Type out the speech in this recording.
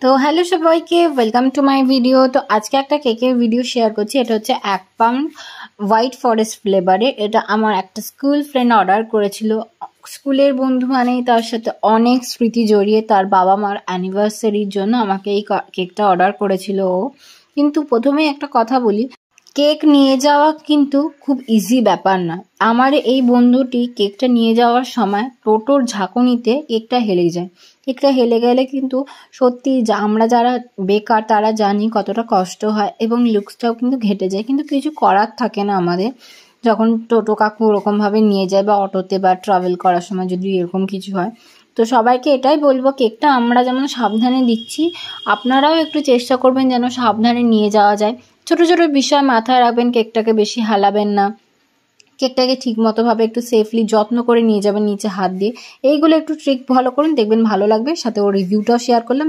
তো হ্যালো সবাইকে, welcome to my video. তো আজকে একটা কেকের ভিডিও শেয়ার করছি। এটা হচ্ছে 1 পাউন্ড হোয়াইট ফরেস্ট ফ্লেভারে। এটা আমার একটা স্কুল ফ্রেন্ড অর্ডার করেছিল। স্কুলের বন্ধু মানেই তার সাথে অনেক স্মৃতি জড়িয়ে। তার বাবা মার অ্যানিভার্সারির জন্য আমাকে এই কেকটা অর্ডার করেছিল ও। কিন্তু প্রথমেই একটা কথা বলি, কেক নিয়ে যাওয়া কিন্তু খুব ইজি ব্যাপার না। আমার এই বন্ধুটি কেকটা নিয়ে যাওয়ার সময় টোটোর ঝাঁকুনিতে কেকটা হেলে যায়। কেকটা হেলে গেলে কিন্তু সত্যি আমরা যারা বেকার তারা জানি কতটা কষ্ট হয়, এবং লুকসটাও কিন্তু ঘেটে যায়। কিন্তু কিছু করার থাকে না আমাদের, যখন টোটো কাকু ওরকমভাবে নিয়ে যায় বা অটোতে বা ট্রাভেল করার সময় যদি এরকম কিছু হয়। তো সবাইকে এটাই বলবো, কেকটা আমরা যেমন সাবধানে দিচ্ছি, আপনারাও একটু চেষ্টা করবেন যেন সাবধানে নিয়ে যাওয়া যায়। ছোট ছোট বিষয় মাথায় রাখবেন, কেকটাকে বেশি হালাবেন না, কেকটাকে ঠিক মতোভাবে একটু সেফলি যত্ন করে নিয়ে যাবেন নিচে হাত দিয়ে। এইগুলো একটু ট্রিক ফলো করুন, দেখবেন ভালো লাগবে। সাথে ওর রিভিউটাও শেয়ার করলাম।